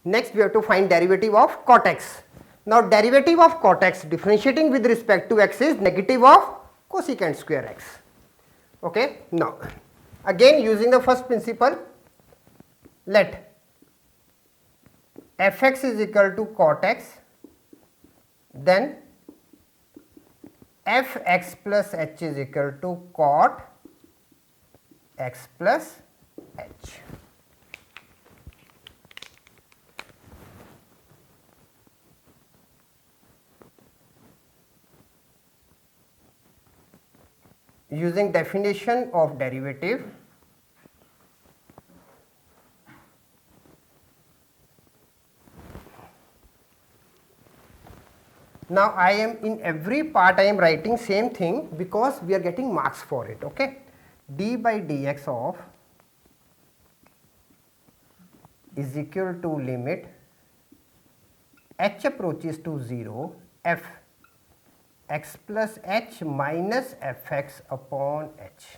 Next we have to find derivative of cot x. Now derivative of cot x differentiating with respect to x is negative of cosecant square x. Okay. Now again using the first principle, let fx is equal to cot x, then fx plus h is equal to cot x plus h. Using definition of derivative, now I am in every part I am writing same thing because we are getting marks for it. Okay. D by dx of is equal to limit h approaches to 0 f x plus h minus fx upon h.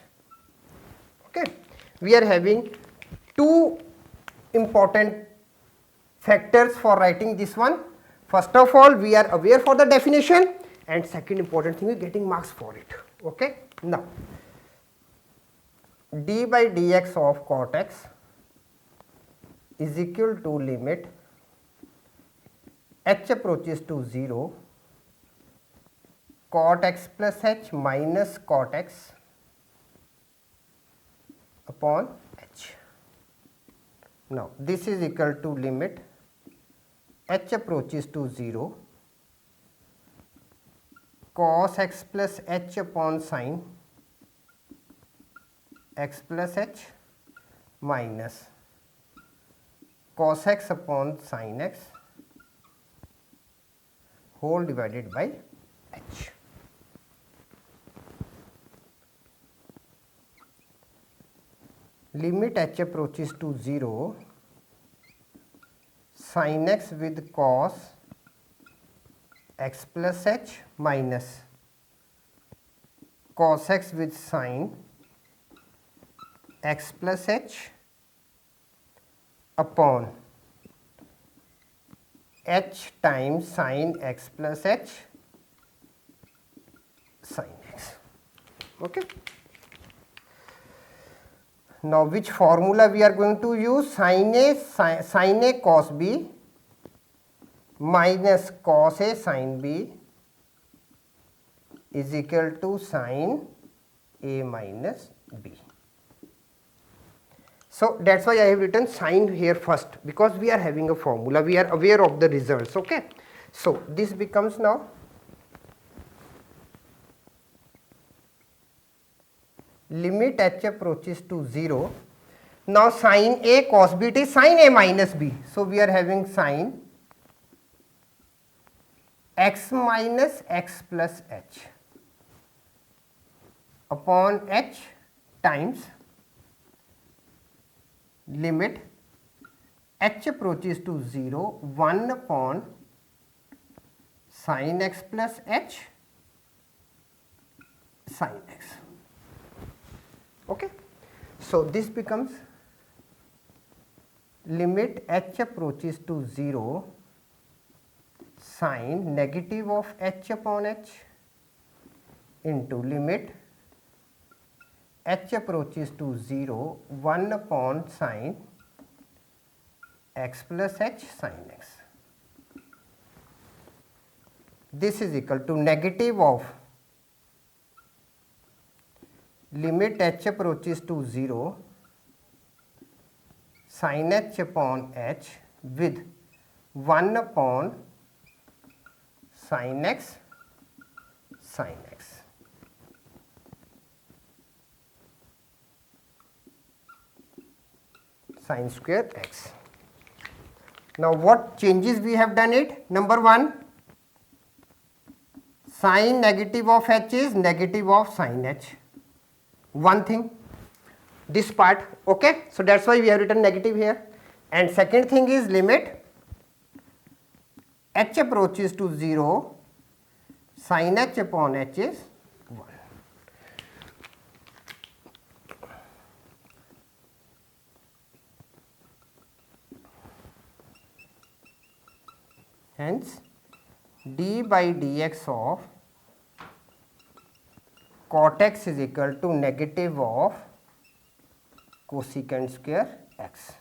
Okay. We are having two important factors for writing this one. First of all, we are aware for the definition, and second important thing is getting marks for it. Okay. Now d by dx of cot x is equal to limit h approaches to 0 cot x plus h minus cot x upon h. Now this is equal to limit h approaches to 0 cos x plus h upon sin x plus h minus cos x upon sin x whole divided by h. Limit h approaches to 0 sin x with cos x plus h minus cos x with sin x plus h upon h times sin x plus h sin x. Okay. Now which formula we are going to use? Sin a cos b minus cos a sin b is equal to sin a minus b. So that's why I have written sin here first, because we are having a formula, we are aware of the results. Okay. So this becomes now limit h approaches to 0. Now sin a cos b, it is sin a minus b. So we are having sin x minus x plus h upon h times limit h approaches to 0 1 upon sin x plus h sin x. Okay. So this becomes limit h approaches to 0 sin negative of h upon h into limit h approaches to 0 1 upon sin x plus h sin x. This is equal to negative of limit h approaches to 0 sin h upon h with 1 upon sin x sin x. Sin square x. Now what changes we have done it? Number 1, sin negative of h is negative of sin h. One thing, this part. Okay. So that's why we have written negative here. And second thing is limit h approaches to 0 sin h upon h is 1. hence d by dx of cot x is equal to negative of cosecant square x.